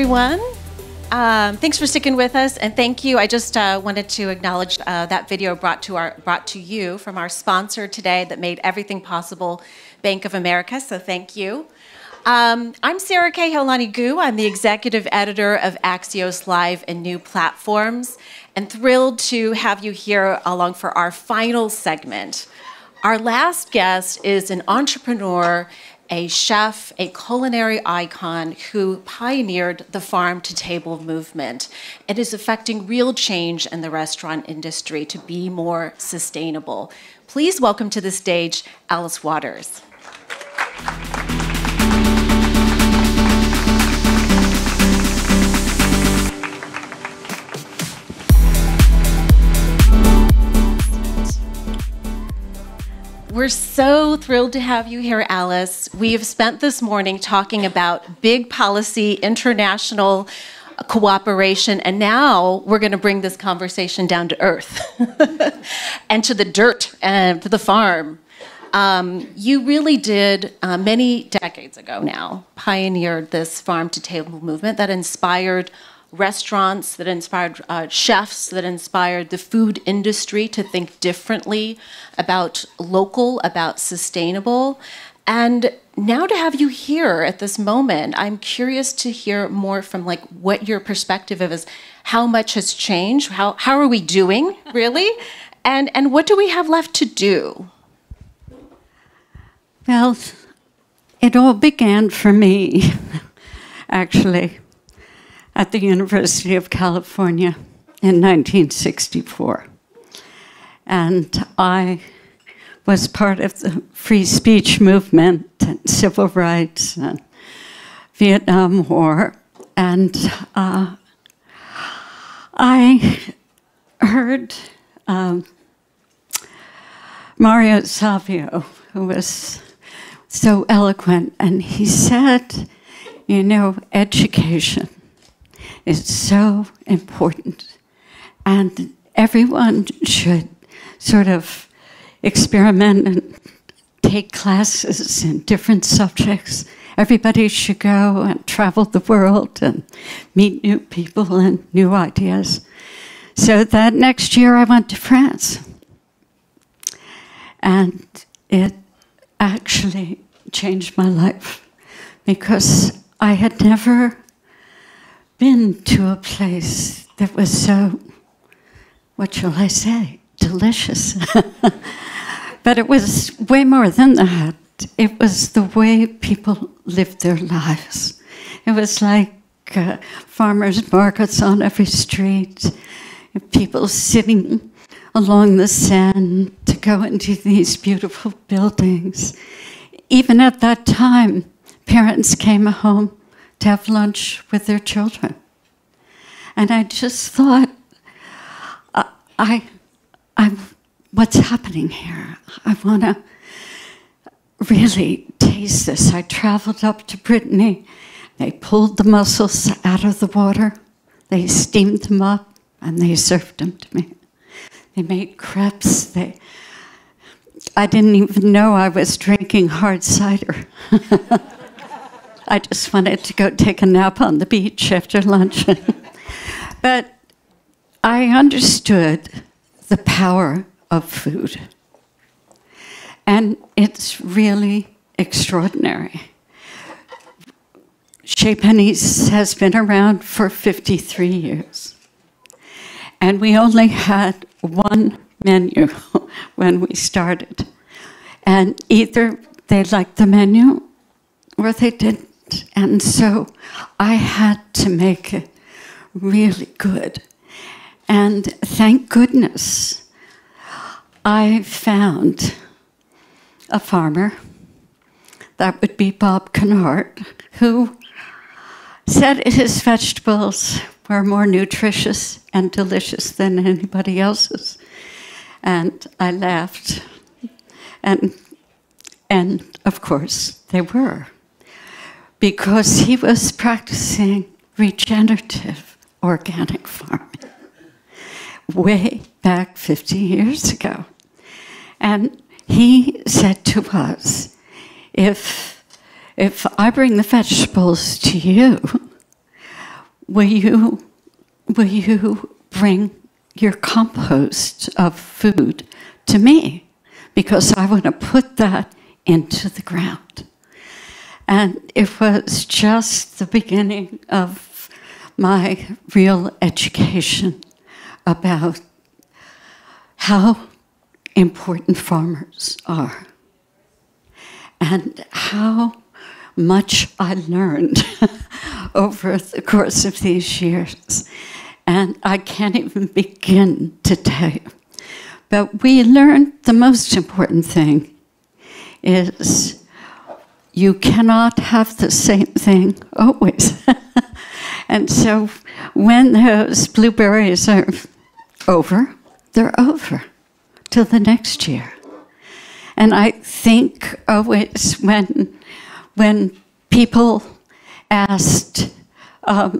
everyone. Thanks for sticking with us, and thank you. I just wanted to acknowledge that video brought to you from our sponsor today that made everything possible, Bank of America, so thank you. I'm Sara Kehaulani Goo. I'm the executive editor of Axios Live and New Platforms, and thrilled to have you here along for our final segment. Our last guest is an entrepreneur, a chef, a culinary icon who pioneered the farm-to-table movement and is affecting real change in the restaurant industry to be more sustainable. Please welcome to the stage Alice Waters. We're so thrilled to have you here, Alice. We have spent this morning talking about big policy, international cooperation, and now we're going to bring this conversation down to earth and to the dirt and to the farm. You really did, many decades ago now, pioneered this farm-to-table movement that inspired restaurants, that inspired chefs, that inspired the food industry to think differently about local, about sustainable. And now to have you here at this moment, I'm curious to hear more from like what your perspective is, how much has changed, how are we doing, really? And what do we have left to do? Well, it all began for me, actually, at the University of California in 1964. And I was part of the free speech movement and civil rights and Vietnam War. And I heard Mario Savio, who was so eloquent, and he said, you know, education is so important, and everyone should sort of experiment and take classes in different subjects. Everybody should go and travel the world and meet new people and new ideas. So that next year I went to France. And it actually changed my life because I had never been to a place that was so, what shall I say, delicious. But it was way more than that. It was the way people lived their lives. It was like farmers' markets on every street, people sitting along the Seine to go into these beautiful buildings. Even at that time, parents came home to have lunch with their children. And I just thought, what's happening here? I want to really taste this. I traveled up to Brittany. They pulled the mussels out of the water. They steamed them up, and they served them to me. They made crepes. I didn't even know I was drinking hard cider. I just wanted to go take a nap on the beach after lunch. But I understood the power of food. And it's really extraordinary. Chez Panisse has been around for 53 years. And we only had one menu when we started. And either they liked the menu or they didn't. And so I had to make it really good. And thank goodness I found a farmer, that would be Bob Kennard, who said his vegetables were more nutritious and delicious than anybody else's. And I laughed. And of course, they were. Because he was practicing regenerative organic farming way back 50 years ago. And he said to us, if I bring the vegetables to you, will you bring your compost of food to me? Because I want to put that into the ground. And it was just the beginning of my real education about how important farmers are and how much I learned over the course of these years. And I can't even begin to tell you. But we learned the most important thing is you cannot have the same thing always. And so when those blueberries are over, they're over till the next year. And I think always when people asked about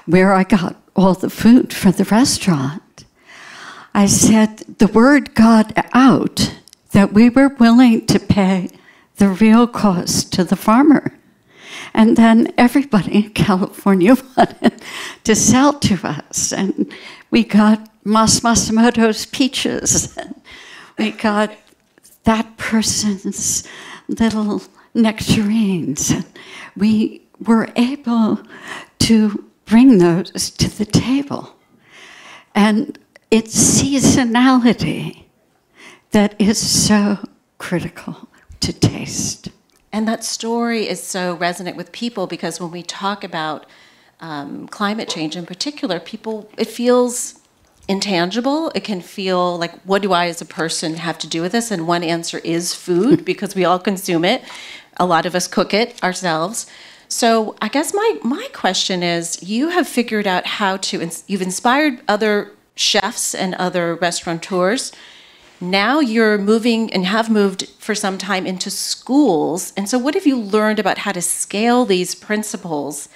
where I got all the food for the restaurant, I said the word got out that we were willing to pay the real cost to the farmer. And then everybody in California wanted to sell to us. And we got Masimoto's peaches. And we got that person's little nectarines. And we were able to bring those to the table. And it's seasonality that is so critical to taste. And that story is so resonant with people because when we talk about climate change in particular, people, it feels intangible. It can feel like, what do I as a person have to do with this? And one answer is food because we all consume it. A lot of us cook it ourselves. So I guess my question is, you have figured out how to, you've inspired other chefs and other restaurateurs. Now you're moving and have moved for some time into schools. And so what have you learned about how to scale these principles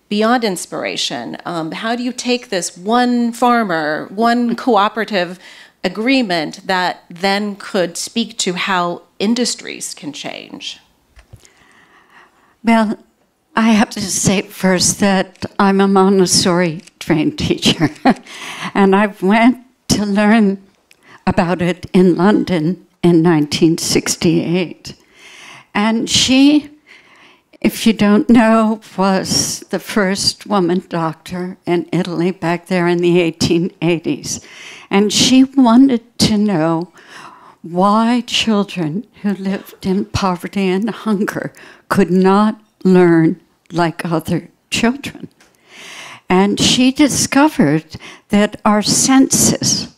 beyond inspiration? How do you take this one farmer, one cooperative agreement that then could speak to how industries can change? Well, I have to say first that I'm a Montessori trained teacher. And I went to learn about it in London in 1968. And she, if you don't know, was the first woman doctor in Italy back there in the 1880s. And she wanted to know why children who lived in poverty and hunger could not learn like other children. And she discovered that our senses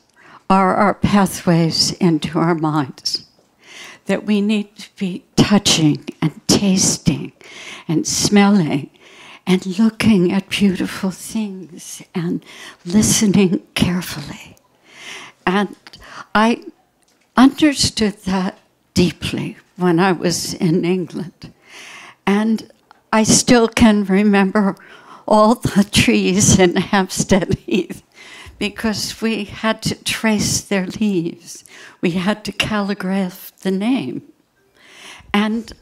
are our pathways into our minds, that we need to be touching and tasting and smelling and looking at beautiful things and listening carefully. And I understood that deeply when I was in England. And I still can remember all the trees in Hampstead Heath because we had to trace their leaves. We had to calligraph the name. And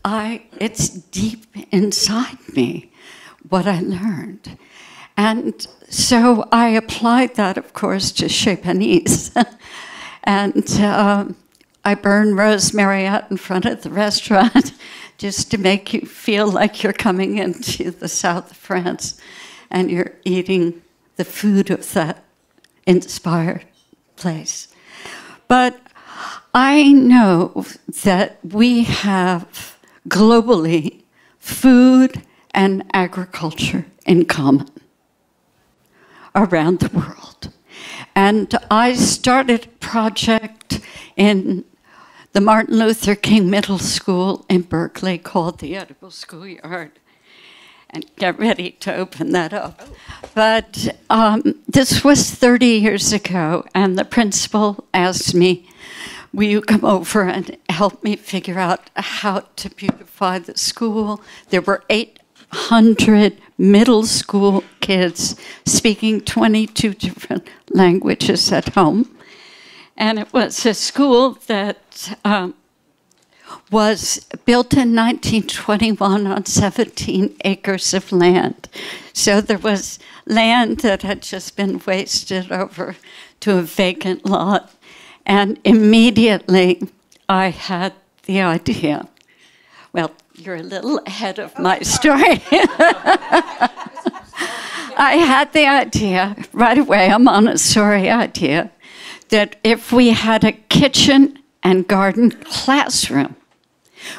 it's deep inside me what I learned. And so I applied that, of course, to Chez Panisse. And I burned rosemary out in front of the restaurant just to make you feel like you're coming into the south of France and you're eating the food of that inspired place. But I know that we have globally food and agriculture in common around the world. And I started a project in the Martin Luther King Middle School in Berkeley called the Edible Schoolyard. And get ready to open that up. But this was 30 years ago, and the principal asked me, will you come over and help me figure out how to beautify the school? There were 800 middle school kids speaking 22 different languages at home. And it was a school that was built in 1921 on 17 acres of land. So there was land that had just been wasted over to a vacant lot. And immediately I had the idea. Well, you're a little ahead of my story. I had the idea right away, a Montessori idea, that if we had a kitchen and garden classroom,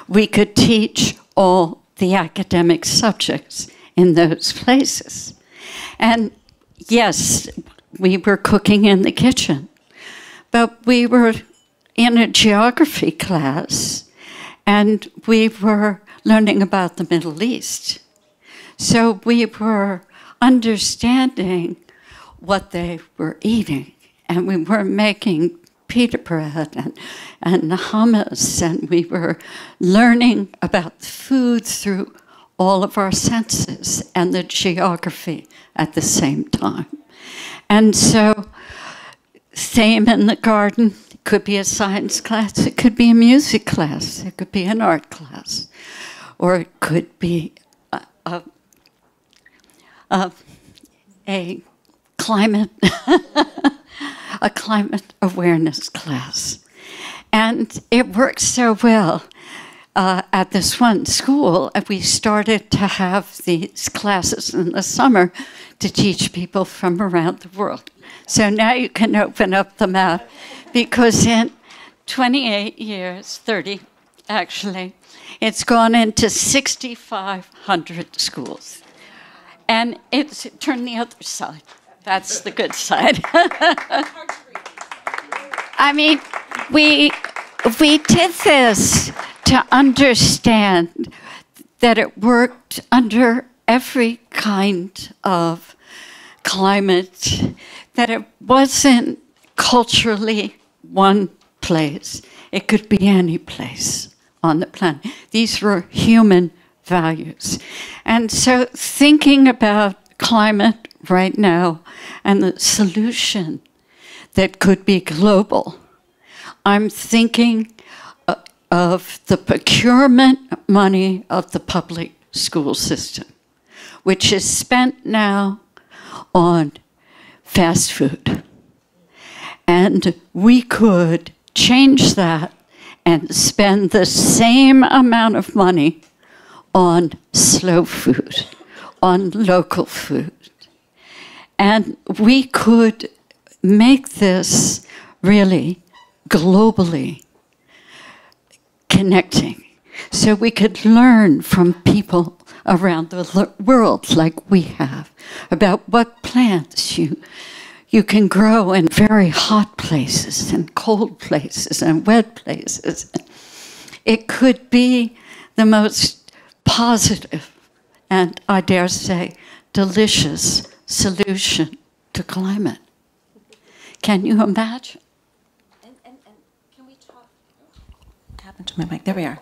we could teach all the academic subjects in those places. And yes, we were cooking in the kitchen, but we were in a geography class, and we were learning about the Middle East. So we were understanding what they were eating, and we were making pita bread and hummus, and we were learning about food through all of our senses and the geography at the same time. And so, same in the garden. It could be a science class, it could be a music class, it could be an art class, or it could be a climate a climate awareness class. And it worked so well at this one school, and we started to have these classes in the summer to teach people from around the world. So now you can open up the map, because in 28 years, 30 actually, it's gone into 6,500 schools. And it's, turn the other side. That's the good side. I mean, we did this to understand that it worked under every kind of climate, that it wasn't culturally one place. It could be any place on the planet. These were human values. And so thinking about climate right now and the solution that could be global, I'm thinking of the procurement money of the public school system, which is spent now on fast food. And we could change that and spend the same amount of money on slow food, on local food. And we could make this really globally connecting, so we could learn from people around the world like we have about what plants you can grow in very hot places and cold places and wet places. It could be the most positive and, I dare say, delicious solution to climate. Can you imagine? And can we talk? What happened to my mic? There we are.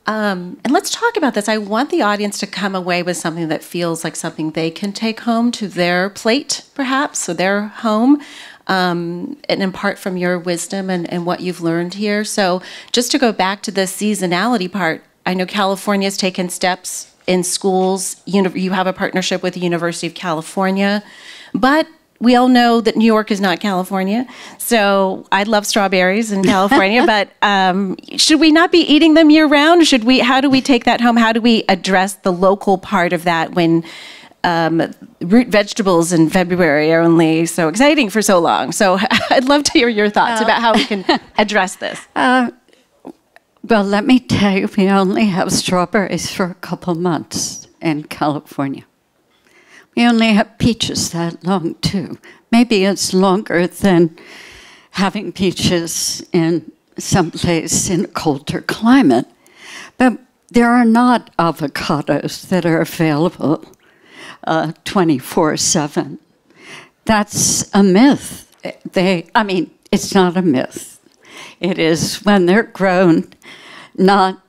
And let's talk about this. I want the audience to come away with something that feels like something they can take home to their plate, perhaps, so their home, and impart from your wisdom and what you've learned here. So just to go back to the seasonality part, I know California's taken steps in schools. You have a partnership with the University of California, but we all know that New York is not California. So I love strawberries in California, but should we not be eating them year round? Should we? How do we take that home? How do we address the local part of that when root vegetables in February are only so exciting for so long? So I'd love to hear your thoughts about how we can address this. Well, let me tell you, we only have strawberries for a couple months in California. We only have peaches that long, too. Maybe it's longer than having peaches in some place in a colder climate. But there are not avocados that are available 24/7. That's a myth. I mean, it's not a myth. It is when they're grown, not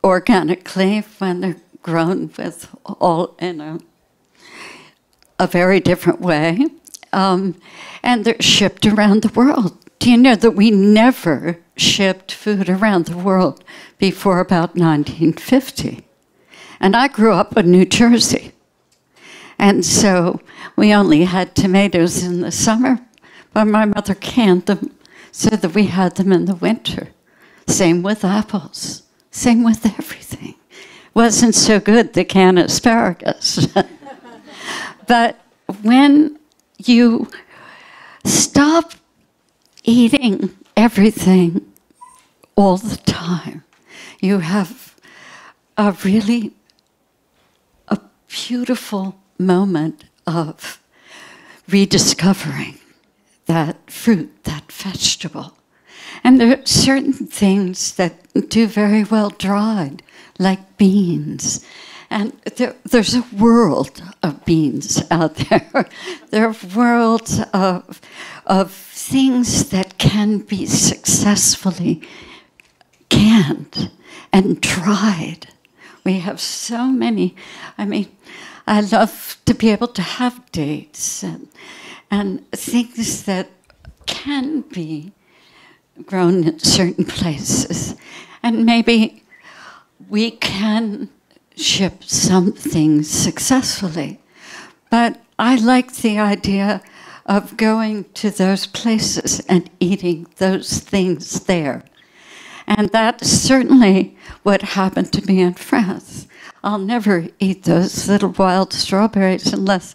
organically, when they're grown with all, a very different way, and they're shipped around the world do you know that we never shipped food around the world before about 1950? And I grew up in New Jersey. And so we only had tomatoes in the summer, but my mother canned them so that we had them in the winter. Same with apples. Same with everything. Wasn't so good, the canned asparagus. But when you stop eating everything all the time, you have a really beautiful moment of rediscovering that fruit, that vegetable. And there are certain things that do very well dried, like beans. And there's a world of beans out there. There are worlds of things that can be successfully canned and dried. We have so many. I mean, I love to be able to have dates and things that can be grown in certain places. And maybe we can ship some things successfully. But I like the idea of going to those places and eating those things there. And that's certainly what happened to me in France. I'll never eat those little wild strawberries unless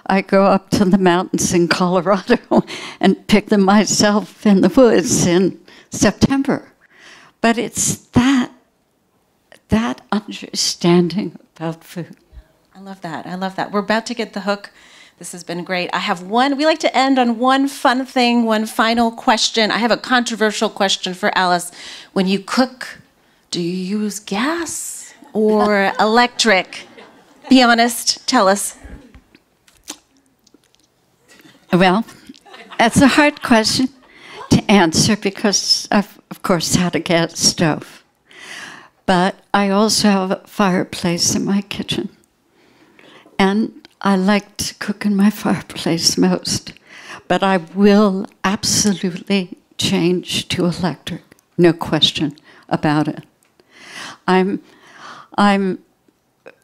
I go up to the mountains in Colorado and pick them myself in the woods in September. But it's that understanding about food. I love that. I love that. We're about to get the hook. This has been great. I have one. We like to end on one fun thing, one final question. I have a controversial question for Alice. When you cook, do you use gas or electric? Be honest. Tell us. Well, that's a hard question to answer because I've, of course, had a gas stove. But I also have a fireplace in my kitchen. And I like to cook in my fireplace most. But I will absolutely change to electric. No question about it. I'm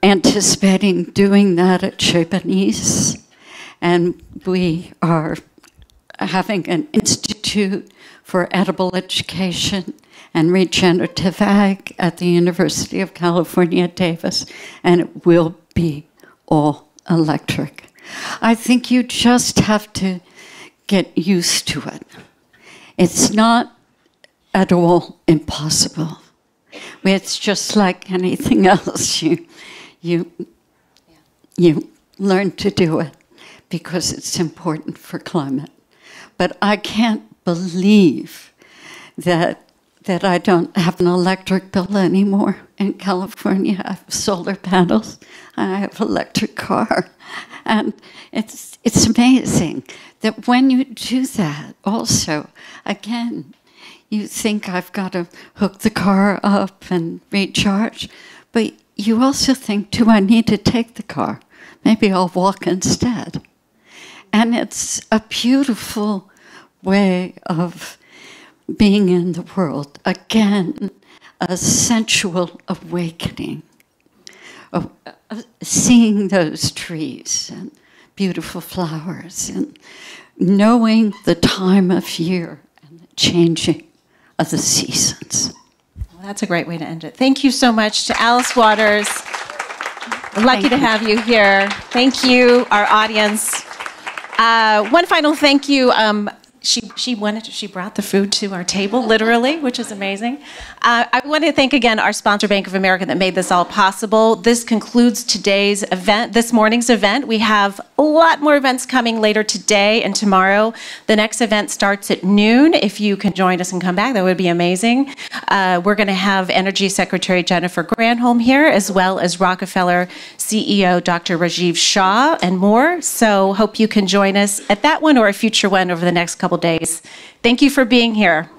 anticipating doing that at Chez Panisse. And we are having an institute for edible education and regenerative ag at the University of California, Davis, and it will be all electric. I think you just have to get used to it. It's not at all impossible. It's just like anything else. You learn to do it because it's important for climate. But I can't believe that I don't have an electric bill anymore in California. I have solar panels, and I have an electric car. And it's amazing that when you do that also, again, you think I've got to hook the car up and recharge, but you also think, do I need to take the car? Maybe I'll walk instead. And it's a beautiful way of being in the world. Again, a sensual awakening of seeing those trees and beautiful flowers and knowing the time of year and the changing of the seasons. Well, that's a great way to end it. Thank you so much to Alice Waters. We're lucky to have you here. Thank you, our audience. One final thank you. She brought the food to our table, literally, which is amazing. I want to thank again our sponsor, Bank of America, that made this all possible. This concludes today's event, this morning's event. We have a lot more events coming later today and tomorrow. The next event starts at noon. If you can join us and come back, that would be amazing. We're going to have Energy Secretary Jennifer Granholm here, as well as Rockefeller CEO Dr. Rajiv Shah and more. So hope you can join us at that one or a future one over the next couple days. Thank you for being here.